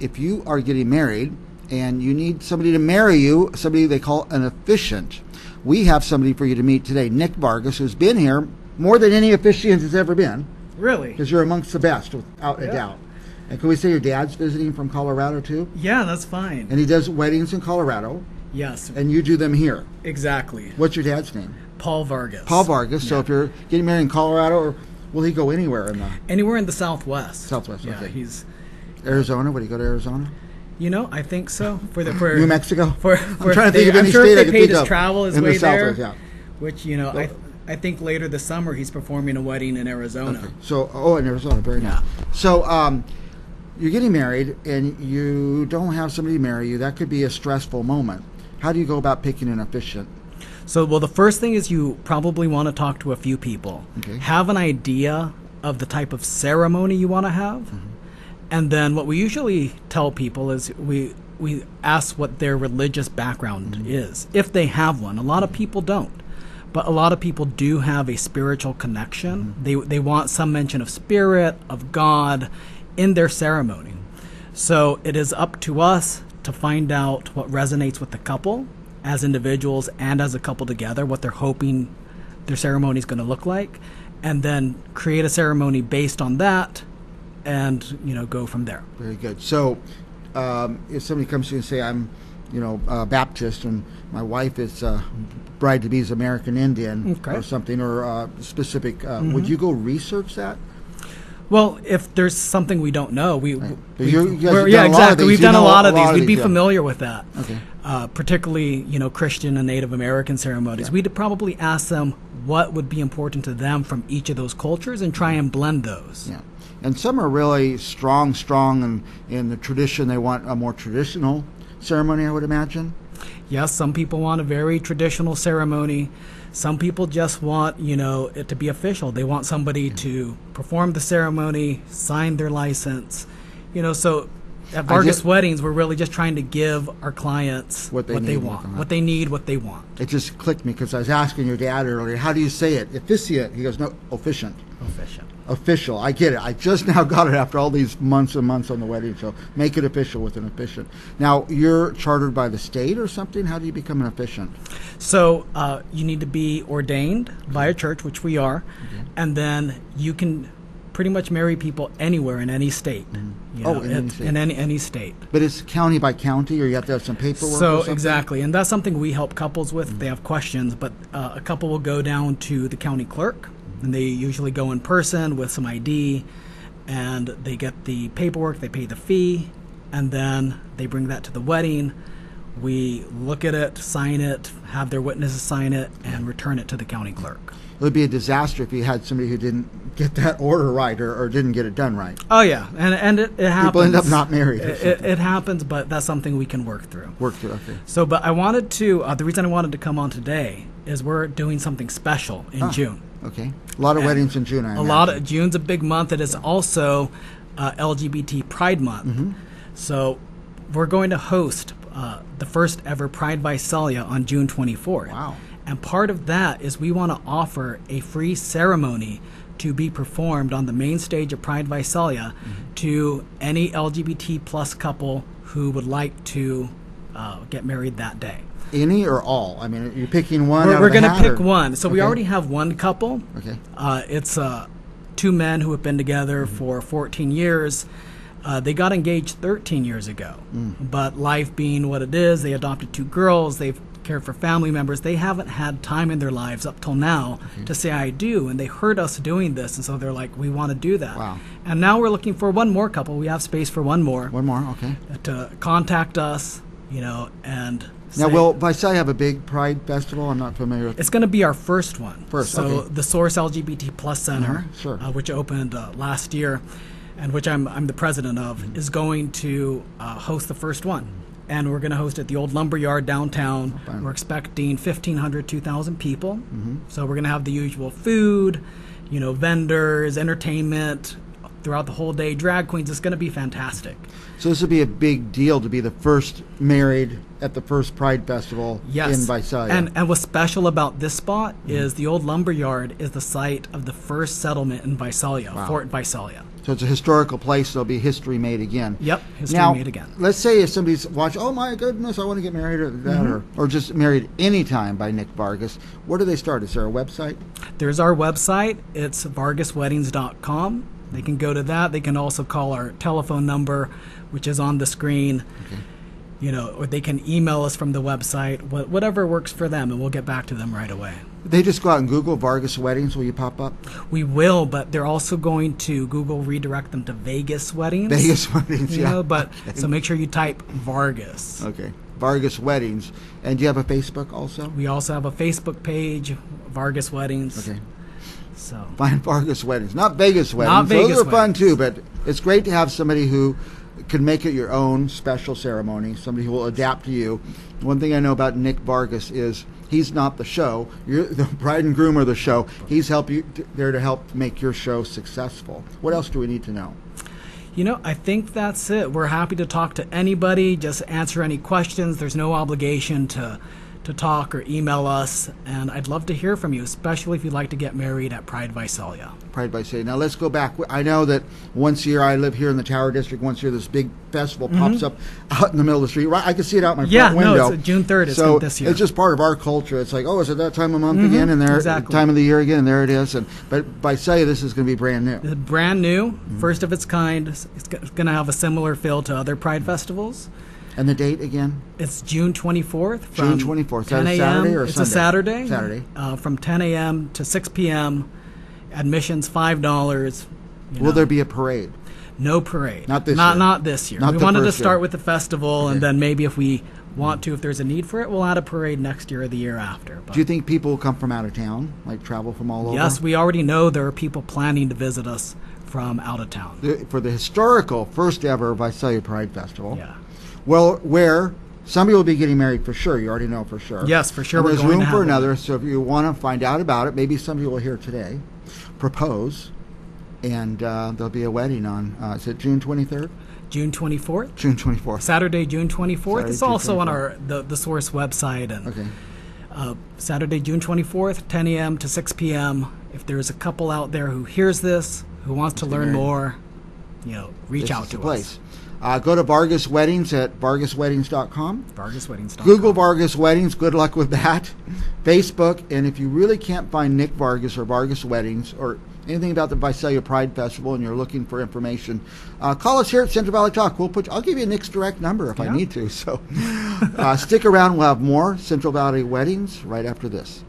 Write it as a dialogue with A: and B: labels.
A: if you are getting married and you need somebody to marry you, somebody they call an officiant, we have somebody for you to meet today, Nick Vargas, who's been here more than any officiant has ever been.
B: Really?
A: Because you're amongst the best, without a doubt. And can we say your dad's visiting from Colorado too?
B: Yeah, that's fine.
A: And he does weddings in Colorado.
B: Yes.
A: And you do them here.
B: Exactly.
A: What's your dad's name?
B: Paul Vargas.
A: Paul Vargas.
B: Yeah.
A: So if you're getting married in Colorado, or will he go anywhere in the
B: anywhere in the Southwest?
A: Southwest.
B: Yeah,
A: okay.
B: He's
A: Arizona. Would he go to Arizona?
B: You know, I think so. For
A: New Mexico.
B: I'm
A: trying to think of any
B: sure
A: state I
B: if
A: could
B: they paid
A: think
B: his
A: of
B: travel his
A: in
B: way
A: the Southwest,
B: there.
A: yeah.
B: Which I think later this summer he's performing a wedding in Arizona.
A: Okay. So in Arizona, very nice. So you're getting married and you don't have somebody to marry you. That could be a stressful moment. How do you go about picking an officiant?
B: So, well, the first thing is you probably want to talk to a few people.
A: Okay.
B: Have an idea of the type of ceremony you want to have. Mm-hmm. And then what we usually tell people is we ask what their religious background is, if they have one. A lot of people don't. But a lot of people do have a spiritual connection. They want some mention of spirit, of God in their ceremony. So it is up to us to find out what resonates with the couple as individuals and as a couple together, what they're hoping their ceremony is going to look like, and then create a ceremony based on that and, go from there.
A: Very good. So if somebody comes to you and say, I'm, Baptist and my wife is bride-to-be is American Indian or something, or specific, would you go research that?
B: Well, if there's something we don't know,
A: We've done
B: a lot of these. We'd be
A: yeah.
B: familiar with that.
A: Okay.
B: Particularly, Christian and Native American ceremonies. Yeah. We'd probably ask them what would be important to them from each of those cultures and try and blend those.
A: Yeah. And some are really strong in the tradition. They want a more traditional ceremony, I would imagine.
B: Yes, some people want a very traditional ceremony. Some people just want, it to be official. They want somebody to perform the ceremony, sign their license. So at Vargas Weddings, we're really just trying to give our clients what they want, what they need, what they want.
A: It just clicked me because I was asking your dad earlier, how do you say it? Officiant. He goes, no, officiant. Official. I get it. I just now got it after all these months and months on the wedding show. Make it official with an officiant. Now, you're chartered by the state or something? How do you become an officiant?
B: So you need to be ordained by a church, which we are, and then you can pretty much marry people anywhere in any state. In any state.
A: But it's county by county, or you have to have some paperwork?
B: So exactly, and that's something we help couples with. If they have questions, but a couple will go down to the county clerk, and they usually go in person with some ID, and they get the paperwork, they pay the fee, and then they bring that to the wedding. We look at it, sign it, have their witnesses sign it, and return it to the county clerk.
A: It would be a disaster if you had somebody who didn't get that order right or didn't get it done right.
B: Oh, yeah, and it happens.
A: People end up not married.
B: It happens, but that's something we can work through.
A: Okay.
B: So, but I wanted to, the reason I wanted to come on today is we're doing something special in June.
A: Okay. A lot of weddings in June, I imagine.
B: June's a big month. It is also LGBT Pride Month. So we're going to host the first ever Pride Visalia on June 24th.
A: Wow.
B: And part of that is we want to offer a free ceremony to be performed on the main stage of Pride Visalia to any LGBT plus couple who would like to get married that day.
A: Any or all? I mean, you're picking one.
B: We're going to pick one. So we already have one couple.
A: Okay.
B: It's two men who have been together for 14 years. They got engaged 13 years ago. But life being what it is, they adopted two girls. They've cared for family members. They haven't had time in their lives up till now to say I do. And they heard us doing this. And so they're like, we want to do that.
A: Wow.
B: And now we're looking for one more couple. We have space for one more.
A: One more, okay.
B: To contact us, and...
A: Now, will Visalia have a big Pride Festival? I'm not familiar with it.
B: It's going to be our first one.
A: So
B: the Source LGBT Plus Center, which opened last year, and which I'm the president of, is going to host the first one. And we're going to host at the old Lumberyard downtown. We're expecting 1,500, 2,000 people. So we're going to have the usual food, vendors, entertainment throughout the whole day, drag queens. It's going to be fantastic.
A: So this would be a big deal to be the first married at the first Pride Festival in Visalia.
B: And what's special about this spot is the old Lumberyard is the site of the first settlement in Visalia, Fort Visalia.
A: So it's a historical place. There'll be history made again.
B: Yep, history
A: now,
B: made again.
A: Let's say if somebody's watching, oh my goodness, I want to get married or that, or just married anytime by Nick Vargas. Where do they start? Is there a website?
B: There's our website. It's vargasweddings.com. They can go to that. They can also call our telephone number, which is on the screen.
A: Okay.
B: You know, or they can email us from the website, whatever works for them, and we'll get back to them right away.
A: They just go out and Google Vargas Weddings. Will you pop up?
B: We will, but they're also going to Google redirect them to Vegas Weddings.
A: Vegas Weddings,
B: you
A: yeah.
B: know, but
A: Okay.
B: so make sure you type Vargas.
A: Okay. Vargas Weddings. And do you have a Facebook also?
B: We also have a Facebook page, Vargas Weddings.
A: Okay.
B: So
A: Find Vargas Weddings, not Vegas Weddings.
B: Not Vegas
A: Those are fun
B: weddings.
A: too, but it's great to have somebody who can make it your own special ceremony, somebody who will adapt to you. One thing I know about Nick Vargas is he's not the show. You're the bride and groom are the show. He's there to help make your show successful. What else do we need to know?
B: You know, I think that's it. We're happy to talk to anybody, just answer any questions. There's no obligation to talk or email us, and I'd love to hear from you, especially if you'd like to get married at Pride Visalia.
A: Pride Visalia. Now let's go back. I know that once a year, I live here in the Tower District. Once a year, this big festival pops up out in the middle of the street. Right, I can see it out my front window.
B: Yeah, no, it's June 3rd. It's
A: so
B: this year.
A: It's just part of our culture. It's like, oh, is it that time of month again? And there,
B: exactly.
A: time of the year again, and there it is. But Visalia, this is going to be brand new.
B: It's brand new, first of its kind. It's going to have a similar feel to other Pride festivals.
A: And the date again?
B: It's June 24th. From
A: June 24th. Is
B: 10
A: that a
B: a.m.
A: Saturday or
B: It's
A: Sunday?
B: a Saturday.
A: Saturday.
B: From 10 a.m. to 6 p.m. Admission's $5.
A: Will there be a parade?
B: No parade.
A: Not this year.
B: Not this year.
A: Not
B: We
A: the
B: wanted to
A: first
B: start
A: year.
B: with the festival, and then maybe if we want to, if there's a need for it, we'll add a parade next year or the year after. But
A: Do you think people will come from out of town, like travel from all over?
B: yes, we already know there are people planning to visit us from out of town.
A: For the historical first ever Visalia Pride Festival.
B: Yeah.
A: Well, where somebody will be getting married for sure. You already know for sure.
B: Yes, for sure.
A: And
B: We're
A: there's
B: going
A: room
B: to
A: for
B: have
A: another. So if you want to find out about it, maybe somebody will hear today, propose, and there'll be a wedding on. Is it June 23rd?
B: June 24th.
A: June 24th.
B: Saturday, June 24th.
A: Saturday,
B: It's
A: June
B: also on
A: 24th.
B: the Source website. And
A: Okay.
B: Saturday, June 24th, 10 a.m. to 6 p.m. If there's a couple out there who hears this, who wants to learn
A: married.
B: more, reach
A: This
B: out
A: is
B: to
A: the
B: us.
A: place. Go to Vargas Weddings at vargasweddings.com.
B: VargasWeddings.com.
A: Google Vargas Weddings. Good luck with that. Facebook. And if you really can't find Nick Vargas or Vargas Weddings or anything about the Visalia Pride Festival and you're looking for information, call us here at Central Valley Talk. I'll give you Nick's direct number if I need to. So stick around. We'll have more Central Valley Weddings right after this.